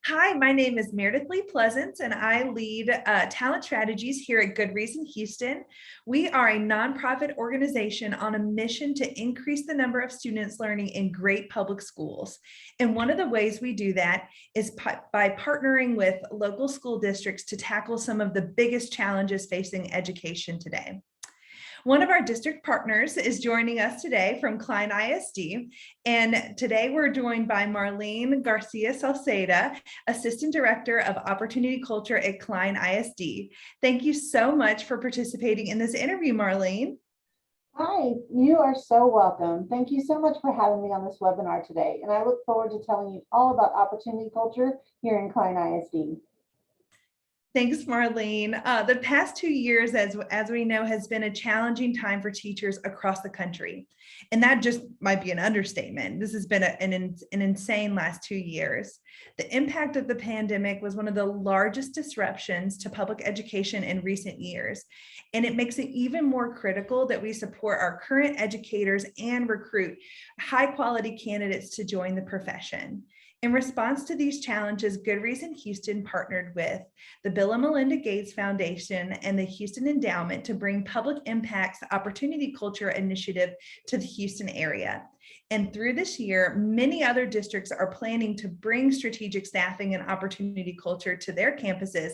Hi, my name is Meredith Lee Pleasance, and I lead talent strategies here at Good Reason Houston. We are a nonprofit organization on a mission to increase the number of students learning in great public schools. And one of the ways we do that is by partnering with local school districts to tackle some of the biggest challenges facing education today. One of our district partners is joining us today from Klein ISD. And today we're joined by Marlene Garcia Salceda, Assistant Director of Opportunity Culture at Klein ISD. Thank you so much for participating in this interview, Marlene. Hi, you are so welcome. Thank you so much for having me on this webinar today. And I look forward to telling you all about opportunity culture here in Klein ISD. Thanks, Marlene. The past 2 years, as we know, has been a challenging time for teachers across the country. And that just might be an understatement. This has been an insane last 2 years. The impact of the pandemic was one of the largest disruptions to public education in recent years. And it makes it even more critical that we support our current educators and recruit high quality candidates to join the profession. In response to these challenges, Good Reason Houston partnered with the Bill and Melinda Gates Foundation and the Houston Endowment to bring Public Impact's Opportunity Culture Initiative to the Houston area. And through this year, many other districts are planning to bring strategic staffing and opportunity culture to their campuses.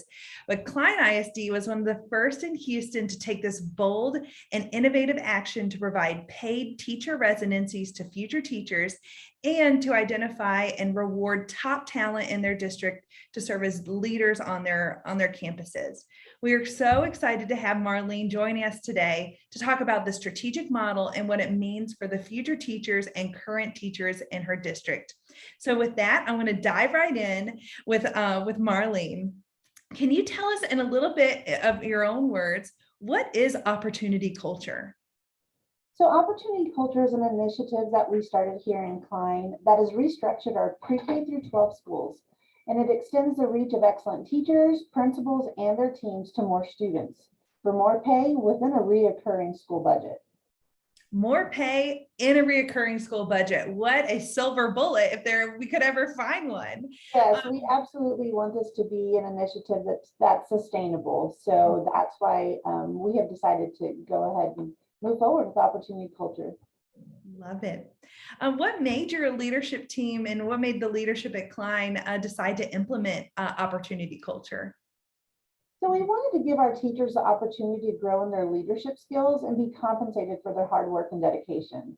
But Klein ISD was one of the first in Houston to take this bold and innovative action to provide paid teacher residencies to future teachers and to identify and reward top talent in their district to serve as leaders on their campuses. We are so excited to have Marlene joining us today to talk about the strategic model and what it means for the future teachers and current teachers in her district. So with that, I'm going to dive right in with Marlene. Can you tell us in a little bit of your own words, what is opportunity culture? So Opportunity Culture is an initiative that we started here in Klein that has restructured our pre-K through 12 schools, and it extends the reach of excellent teachers, principals, and their teams to more students for more pay within a reoccurring school budget. More pay in a reoccurring school budget. What a silver bullet if we could ever find one. Yes, we absolutely want this to be an initiative that's sustainable. So that's why we have decided to go ahead and move forward with opportunity culture. Love it. What made your leadership team and what made the leadership at Klein decide to implement opportunity culture? So we wanted to give our teachers the opportunity to grow in their leadership skills and be compensated for their hard work and dedication.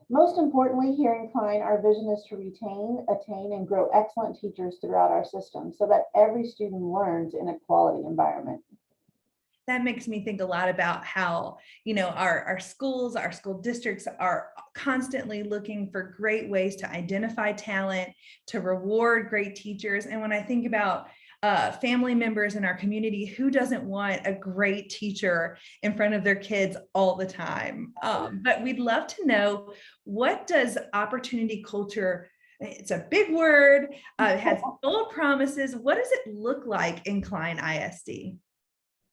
Most importantly, here in Klein, our vision is to retain, attain, and grow excellent teachers throughout our system so that every student learns in a quality environment. That makes me think a lot about how, our schools, our school districts are constantly looking for great ways to identify talent, to reward great teachers. And when I think about family members in our community, who doesn't want a great teacher in front of their kids all the time? But we'd love to know, what does opportunity culture, it's a big word, it has bold promises. What does it look like in Klein ISD?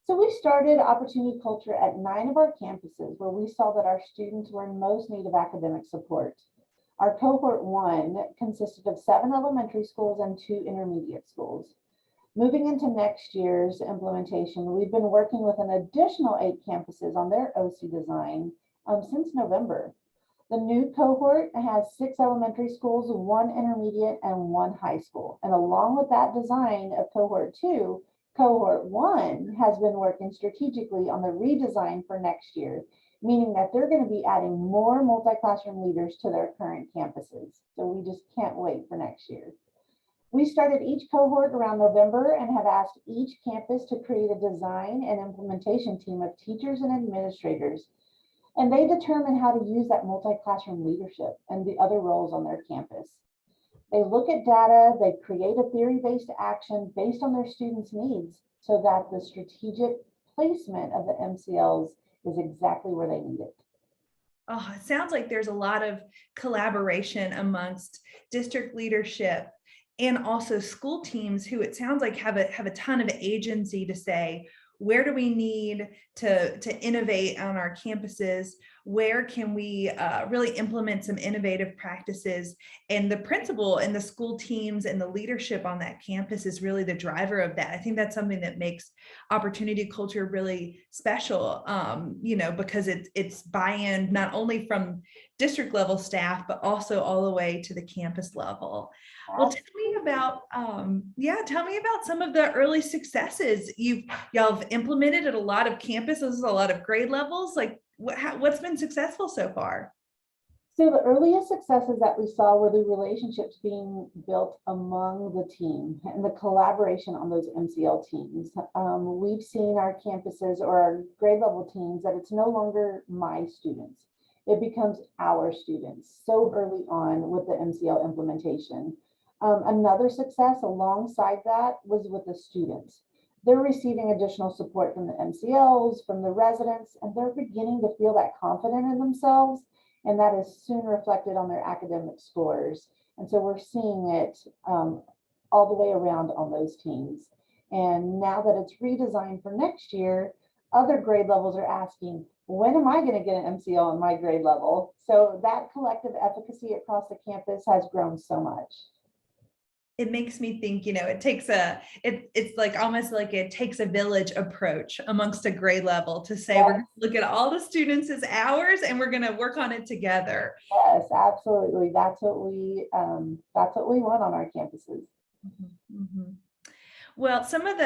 So we started opportunity culture at 9 of our campuses where we saw that our students were in most need of academic support. Our cohort 1 consisted of 7 elementary schools and 2 intermediate schools. Moving into next year's implementation, we've been working with an additional 8 campuses on their OC design since November. The new cohort has 6 elementary schools, 1 intermediate, and 1 high school. And along with that design of cohort 2, Cohort 1 has been working strategically on the redesign for next year, meaning that they're going to be adding more multi-classroom leaders to their current campuses. So we just can't wait for next year. We started each cohort around November and have asked each campus to create a design and implementation team of teachers and administrators. And they determine how to use that multi-classroom leadership and the other roles on their campus. They look at data, they create a theory-based action based on their students' needs so that the strategic placement of the MCLs is exactly where they need it. Oh, it sounds like there's a lot of collaboration amongst district leadership and also school teams who, it sounds like, have a ton of agency to say, where do we need to innovate on our campuses? Where can we really implement some innovative practices? And the principal and the school teams and the leadership on that campus is really the driver of that. I think that's something that makes opportunity culture really special, because it's buy-in not only from district level staff, but also all the way to the campus level. Well, tell me about some of the early successes y'all have implemented at a lot of campuses, a lot of grade levels. Like what's been successful so far? So the earliest successes that we saw were the relationships being built among the team and the collaboration on those MCL teams. We've seen our campuses or our grade level teams that it's no longer my students. It becomes our students so early on with the MCL implementation. Another success alongside that was with the students. They're receiving additional support from the MCLs, from the residents, and they're beginning to feel that confident in themselves. And that is soon reflected on their academic scores. And so we're seeing it all the way around on those teams. And now that it's redesigned for next year, other grade levels are asking, when am I going to get an MCL on my grade level? So that collective efficacy across the campus has grown so much. It makes me think, it's like almost like it takes a village approach amongst a grade level to say, Yes. we're going to look at all the students as ours and we're going to work on it together. Yes, absolutely. That's what we want on our campuses. Mm-hmm. Mm-hmm. Well, some of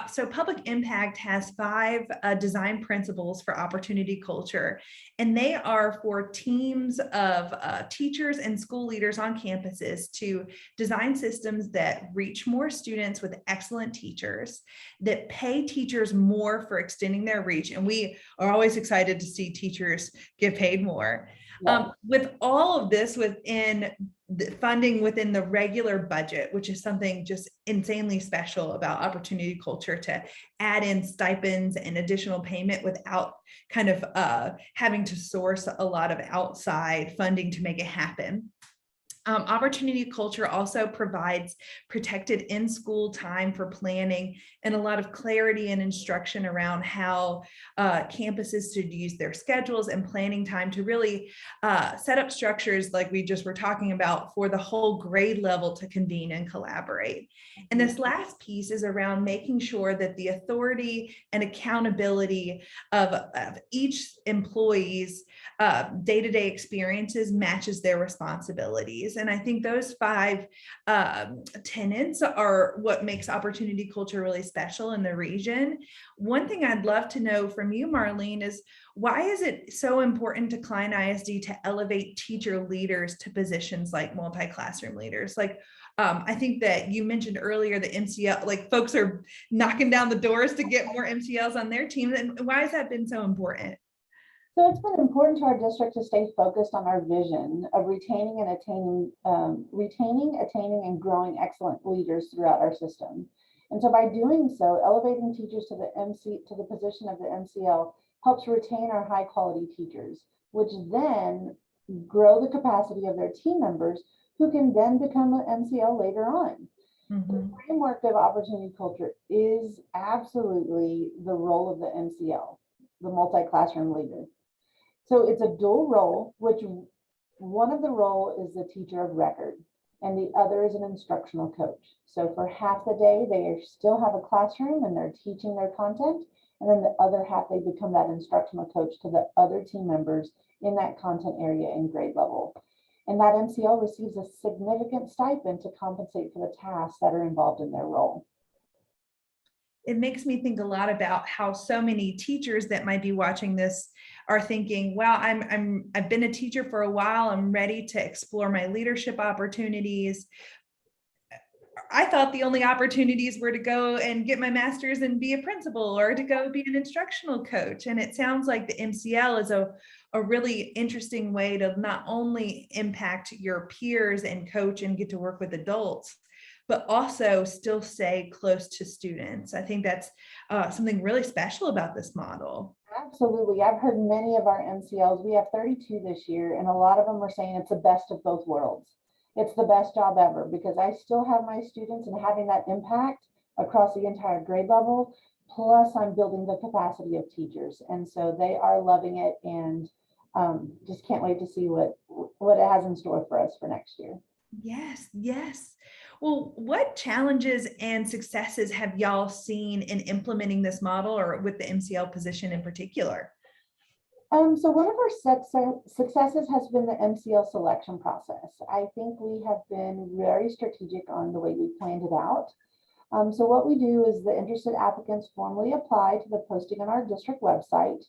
so Public Impact has 5 design principles for opportunity culture, and they are for teams of teachers and school leaders on campuses to design systems that reach more students with excellent teachers, that pay teachers more for extending their reach. And we are always excited to see teachers get paid more. Yes. With all of this within the funding within the regular budget, which is something just insanely special about opportunity culture, to add in stipends and additional payment without kind of having to source a lot of outside funding to make it happen. Opportunity culture also provides protected in-school time for planning and a lot of clarity and instruction around how campuses should use their schedules and planning time to really set up structures like we just were talking about for the whole grade level to convene and collaborate. And this last piece is around making sure that the authority and accountability of each employee's day-to-day experiences matches their responsibilities. And I think those 5 tenets are what makes opportunity culture really special in the region. One thing I'd love to know from you, Marlene, is why is it so important to Klein ISD to elevate teacher leaders to positions like multi-classroom leaders? Like, I think that you mentioned earlier the MCL, like folks are knocking down the doors to get more MCLs on their teams. And why has that been so important? So it's been important to our district to stay focused on our vision of retaining, attaining, and growing excellent leaders throughout our system. And so by doing so, elevating teachers to the position of the MCL helps retain our high quality teachers, which then grow the capacity of their team members who can then become an MCL later on. Mm-hmm. The framework of opportunity culture is absolutely the role of the MCL, the multi-classroom leader. So it's a dual role, which one of the role is the teacher of record and the other is an instructional coach. So for half the day, they still have a classroom and they're teaching their content. And then the other half, they become that instructional coach to the other team members in that content area and grade level. And that MCL receives a significant stipend to compensate for the tasks that are involved in their role. It makes me think a lot about how so many teachers that might be watching this are thinking, well, I've been a teacher for a while. I'm ready to explore my leadership opportunities. I thought the only opportunities were to go and get my master's and be a principal or to go be an instructional coach. And it sounds like the MCL is a really interesting way to not only impact your peers and coach and get to work with adults, but also still stay close to students. I think that's something really special about this model. Absolutely. I've heard many of our MCLs, we have 32 this year, and a lot of them are saying it's the best of both worlds. It's the best job ever because I still have my students and having that impact across the entire grade level. Plus, I'm building the capacity of teachers. And so they are loving it, and just can't wait to see what it has in store for us for next year. Yes, yes. Well, what challenges and successes have y'all seen in implementing this model, or with the MCL position in particular? So one of our successes has been the MCL selection process. I think we have been very strategic on the way we planned it out. So what we do is the interested applicants formally apply to the posting on our district website.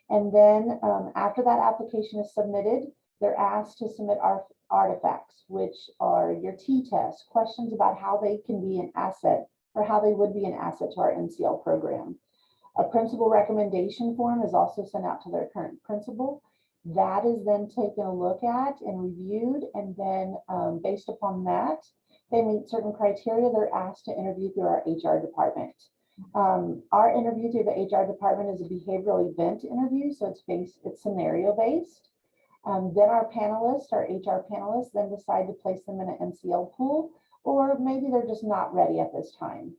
And then after that application is submitted, they're asked to submit our artifacts, which are your T-tests, questions about how they can be an asset or how they would be an asset to our MCL program. A principal recommendation form is also sent out to their current principal. That is then taken a look at and reviewed, and then based upon that, they meet certain criteria, they're asked to interview through our HR department. Our interview through the HR department is a behavioral event interview, so it's scenario based. Then our panelists, our HR panelists, then decide to place them in an MCL pool, or maybe they're just not ready at this time.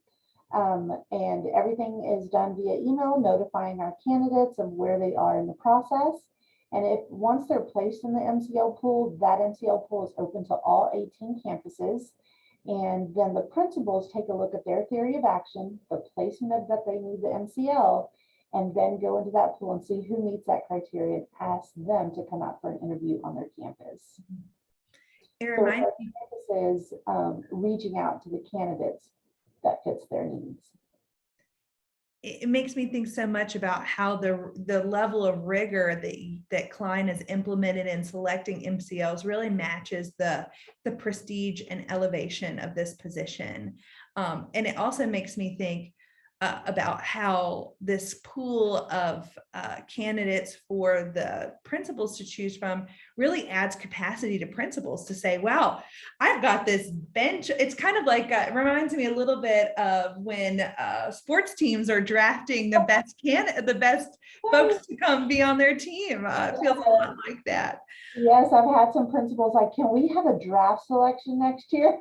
And everything is done via email, notifying our candidates of where they are in the process. And once they're placed in the MCL pool, that MCL pool is open to all 18 campuses. And then the principals take a look at their theory of action, the placement that they need the MCL, and then go into that pool and see who meets that criteria and ask them to come out for an interview on their campus. It So reminds our campus is reaching out to the candidates that fits their needs. It makes me think so much about how the level of rigor that Klein has implemented in selecting MCLs really matches the prestige and elevation of this position. And it also makes me think about how this pool of candidates for the principals to choose from really adds capacity to principals to say, wow, I've got this bench. It's kind of like, it reminds me a little bit of when sports teams are drafting the best folks to come be on their team. It feels a lot like that. Yes, I've had some principals like, can we have a draft selection next year?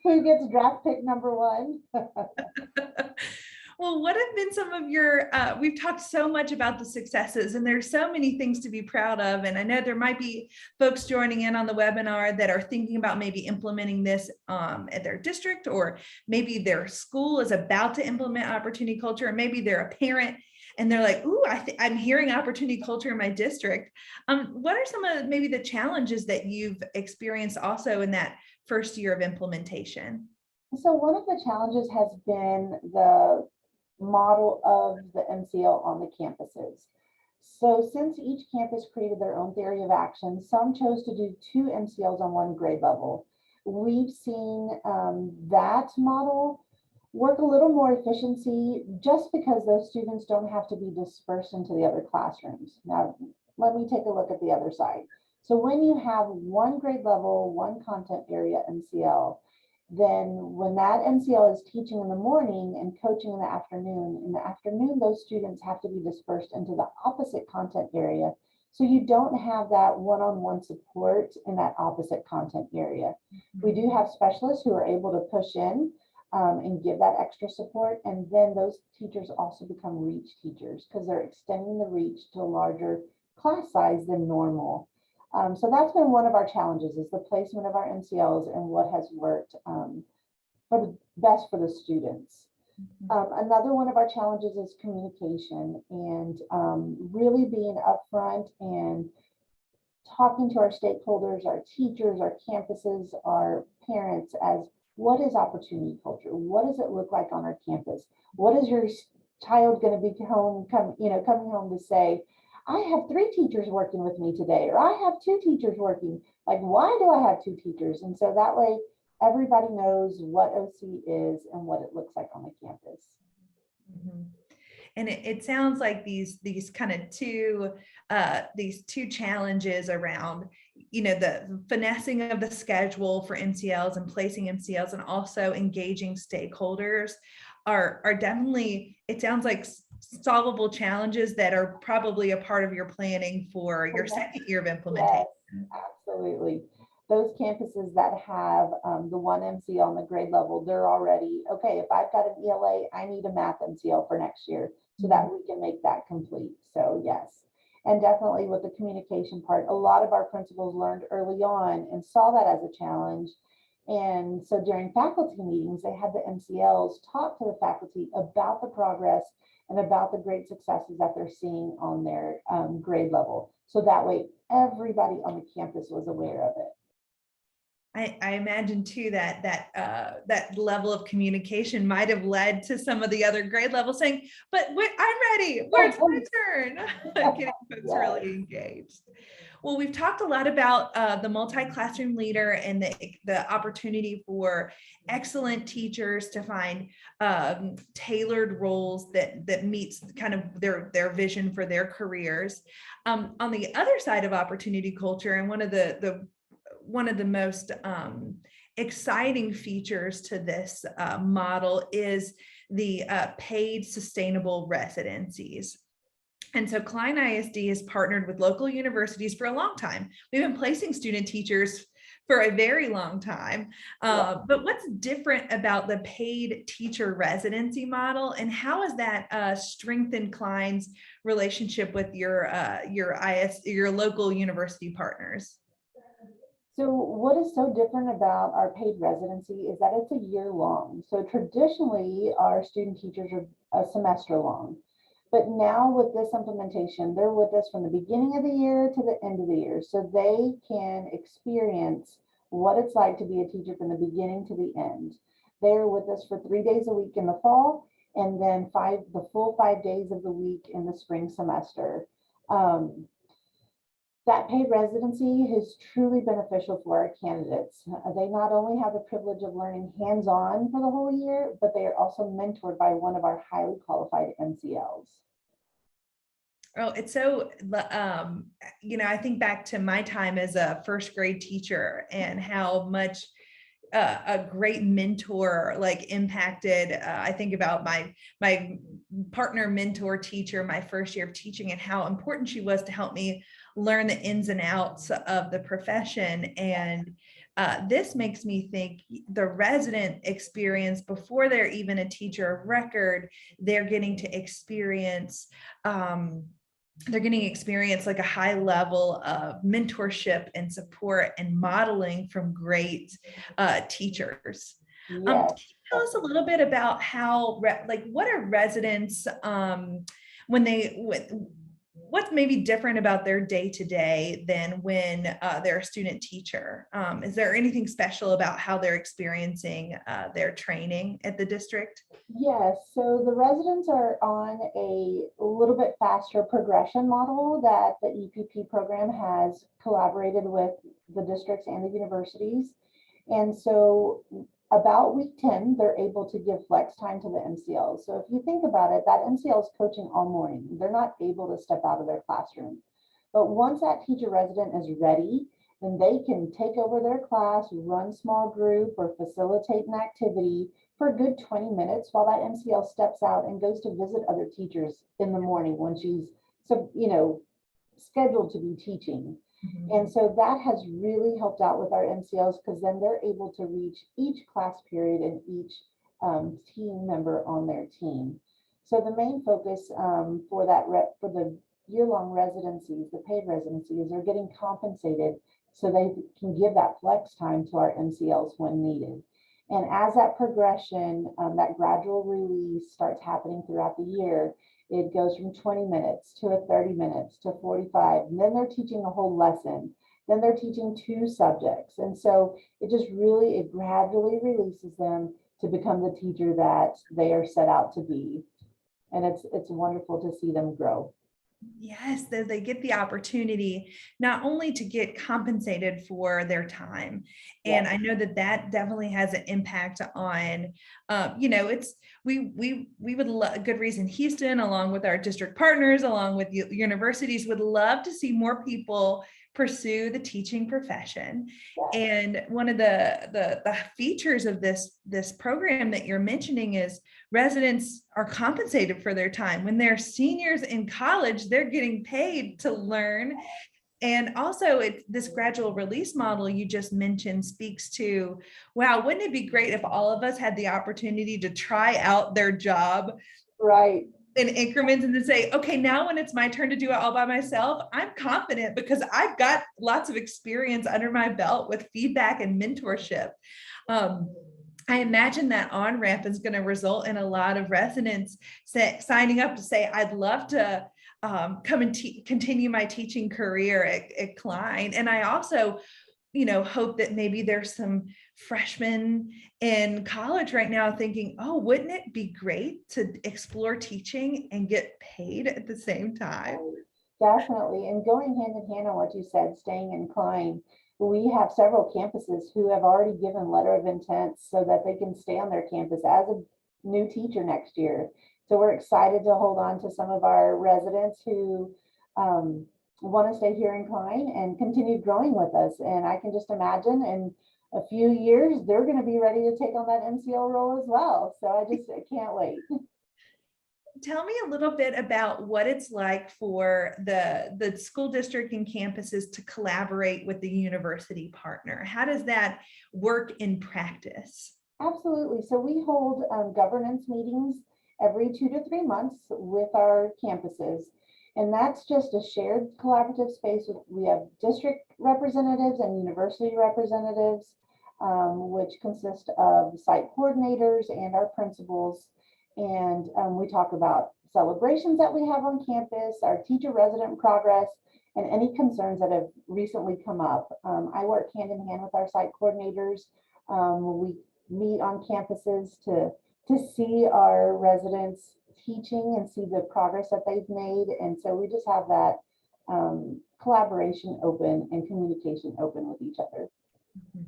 Who gets draft pick number 1? Well, what have been some of your, we've talked so much about the successes, and there's so many things to be proud of. And I know there might be folks joining in on the webinar that are thinking about maybe implementing this at their district, or maybe their school is about to implement opportunity culture, or maybe they're a parent and they're like, ooh, I'm hearing opportunity culture in my district. What are some of maybe the challenges that you've experienced also in that first year of implementation? So one of the challenges has been the model of the MCL on the campuses. So since each campus created their own theory of action, some chose to do 2 MCLs on one grade level. We've seen that model work a little more efficiency just because those students don't have to be dispersed into the other classrooms. Now, let me take a look at the other side. So when you have one grade level, one content area MCL, then when that MCL is teaching in the morning and coaching in the afternoon, those students have to be dispersed into the opposite content area. So you don't have that one-on-one support in that opposite content area. Mm-hmm. We do have specialists who are able to push in and give that extra support. And then those teachers also become reach teachers because they're extending the reach to a larger class size than normal. So that's been one of our challenges, is the placement of our MCLs and what has worked for the best for the students. Mm-hmm. Another one of our challenges is communication, and really being upfront and talking to our stakeholders, our teachers, our campuses, our parents, as what is opportunity culture? What does it look like on our campus? What is your child going to be coming home to say? I have 3 teachers working with me today, or I have 2 teachers working. Like, why do I have 2 teachers? And so that way, everybody knows what OC is and what it looks like on the campus. Mm-hmm. And it sounds like these kind of these two challenges around, the finessing of the schedule for MCLs and placing MCLs, and also engaging stakeholders are definitely, it sounds like, solvable challenges that are probably a part of your planning for your second year of implementation. Yes, absolutely. those campuses that have the one MCL on the grade level, they're already, okay, if I've got an ELA, I need a math MCL for next year so that we can make that complete. So yes, and definitely with the communication part, a lot of our principals learned early on and saw that as a challenge. And so during faculty meetings, they had the MCLs talk to the faculty about the progress and about the great successes that they're seeing on their grade level. So that way, everybody on the campus was aware of it. I imagine too that that level of communication might have led to some of the other grade levels saying, "But I'm ready. Where's my turn?" Getting folks really engaged. Well, we've talked a lot about the multi-classroom leader and the opportunity for excellent teachers to find tailored roles that meets kind of their vision for their careers. On the other side of opportunity culture, and one of the most exciting features to this model is the paid sustainable residencies. And so Klein ISD has partnered with local universities for a long time. We've been placing student teachers for a very long time. But what's different about the paid teacher residency model, and how has that strengthened Klein's relationship with your local university partners? So what is so different about our paid residency is that it's a year long. So traditionally, our student teachers are a semester long. But now with this implementation, they're with us from the beginning of the year to the end of the year. So they can experience what it's like to be a teacher from the beginning to the end. They're with us for 3 days a week in the fall, and then the full 5 days of the week in the spring semester. That paid residency is truly beneficial for our candidates. They not only have the privilege of learning hands-on for the whole year, but they are also mentored by one of our highly qualified MCLs. Oh, it's so, I think back to my time as a first grade teacher and how much a great mentor impacted. I think about my partner mentor teacher, my first year of teaching, and how important she was to help me learn the ins and outs of the profession. And this makes me think the resident experience before they're even a teacher of record, they're getting to experience like a high level of mentorship and support and modeling from great teachers. Yes. Can you tell us a little bit about how, what are residents what's maybe different about their day-to-day than when they're a student teacher? Is there anything special about how they're experiencing their training at the district? Yes, so the residents are on a little bit faster progression model that the EPP program has collaborated with the districts and the universities. And so about week 10, they're able to give flex time to the MCLs. So if you think about it, that MCL is coaching all morning. They're not able to step out of their classroom. But once that teacher resident is ready, then they can take over their class, run small group, or facilitate an activity for a good 20 minutes while that MCL steps out and goes to visit other teachers in the morning when she's scheduled to be teaching. Mm-hmm. And so that has really helped out with our MCLs, because then they're able to reach each class period and each team member on their team. So the main focus for the year-long residencies, the paid residencies, are getting compensated so they can give that flex time to our MCLs when needed. And as that progression, that gradual release starts happening throughout the year, it goes from 20 minutes to 30 minutes to 45. And then they're teaching a whole lesson. Then they're teaching 2 subjects. And so it gradually releases them to become the teacher that they are set out to be. And it's wonderful to see them grow. Yes, they get the opportunity not only to get compensated for their time. And I know that definitely has an impact on, we would love, good reason, Houston, along with our district partners, along with universities, would love to see more people pursue the teaching profession. And one of the features of this program that you're mentioning is residents are compensated for their time. When they're seniors in college, they're getting paid to learn And also this gradual release model you just mentioned speaks to, wow, wouldn't it be great if all of us had the opportunity to try out their job Right. in increments and then say, okay, now when it's my turn to do it all by myself, I'm confident because I've got lots of experience under my belt with feedback and mentorship. I imagine that on-ramp is going to result in a lot of residents signing up to say, I'd love to come and continue my teaching career at Klein. And I also, hope that maybe there's some freshmen in college right now thinking, oh, wouldn't it be great to explore teaching and get paid at the same time? Definitely. And going hand in hand on what you said, staying in Klein, we have several campuses who have already given letter of intent so that they can stay on their campus as a new teacher next year. So we're excited to hold on to some of our residents who want to stay here in Klein and continue growing with us. And I can just imagine in a few years, they're going to be ready to take on that MCL role as well. So I can't wait. Tell me a little bit about what it's like for the school district and campuses to collaborate with the university partner. How does that work in practice? Absolutely. So we hold governance meetings every 2 to 3 months with our campuses. And that's just a shared collaborative space. We have district representatives and university representatives, which consist of site coordinators and our principals. And we talk about celebrations that we have on campus, our teacher resident progress, and any concerns that have recently come up. I work hand in hand with our site coordinators. We meet on campuses to see our residents teaching and see the progress that they've made. And so we just have that collaboration open and communication open with each other. Mm-hmm.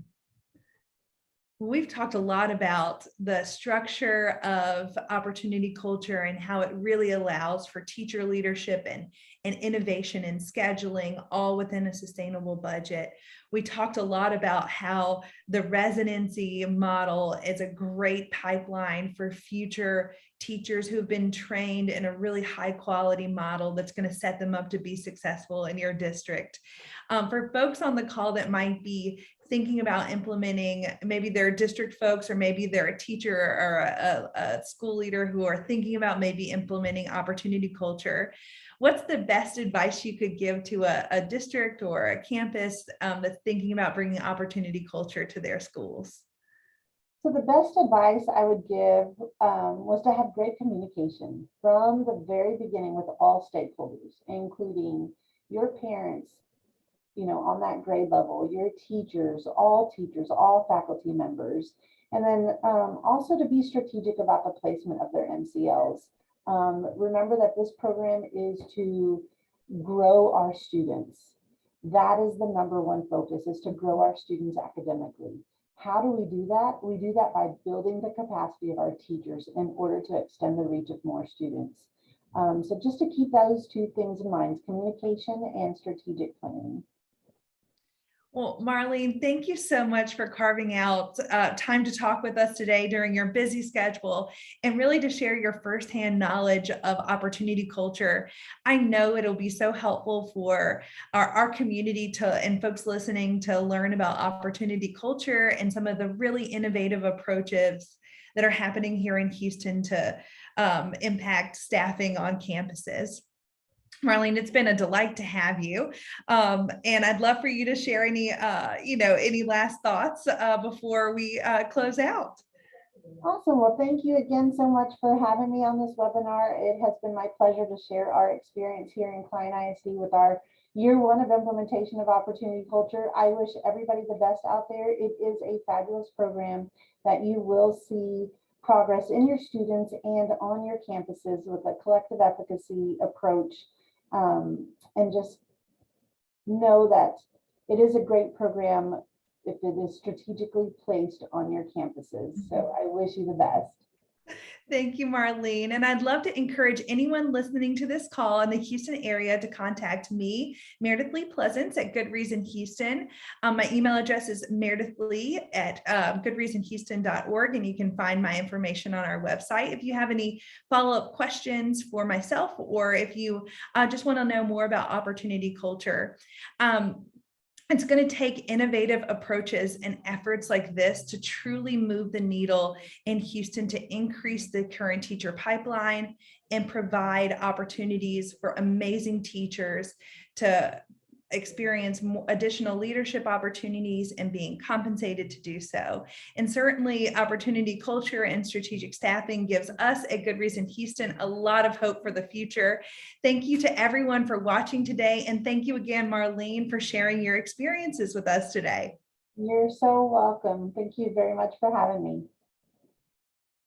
We've talked a lot about the structure of opportunity culture and how it really allows for teacher leadership and innovation and scheduling all within a sustainable budget. We talked a lot about how the residency model is a great pipeline for future teachers who've been trained in a really high quality model that's going to set them up to be successful in your district. For folks on the call that might be thinking about implementing, maybe they're district folks, or maybe they're a teacher or a school leader who are thinking about maybe implementing opportunity culture, what's the best advice you could give to a district or a campus that's thinking about bringing opportunity culture to their schools? So the best advice I would give was to have great communication from the very beginning with all stakeholders, including your parents, on that grade level, your teachers, all faculty members, and then also to be strategic about the placement of their MCLs. Remember that this program is to grow our students. That is the number one focus, is to grow our students academically. How do we do that? We do that by building the capacity of our teachers in order to extend the reach of more students. So just to keep those two things in mind, communication and strategic planning. Well, Marlene, thank you so much for carving out time to talk with us today during your busy schedule and really to share your firsthand knowledge of opportunity culture. I know it'll be so helpful for our community and folks listening to learn about opportunity culture and some of the really innovative approaches that are happening here in Houston to impact staffing on campuses. Marlene, it's been a delight to have you. And I'd love for you to share any last thoughts before we close out. Awesome. Well, thank you again so much for having me on this webinar. It has been my pleasure to share our experience here in Klein ISD with our year one of implementation of opportunity culture. I wish everybody the best out there. It is a fabulous program that you will see progress in your students and on your campuses with a collective efficacy approach. And just know that it is a great program if it is strategically placed on your campuses. So I wish you the best. Thank you, Marlene. And I'd love to encourage anyone listening to this call in the Houston area to contact me, Meredith Lee Pleasance at Good Reason Houston. My email address is meredithlee at goodreasonhouston.org, and you can find my information on our website. If you have any follow-up questions for myself, or if you just want to know more about opportunity culture. It's going to take innovative approaches and efforts like this to truly move the needle in Houston to increase the current teacher pipeline and provide opportunities for amazing teachers to experience additional leadership opportunities and being compensated to do so. And certainly opportunity culture and strategic staffing gives us at Good Reason Houston a lot of hope for the future. Thank you to everyone for watching today. And thank you again, Marlene, for sharing your experiences with us today. You're so welcome. Thank you very much for having me.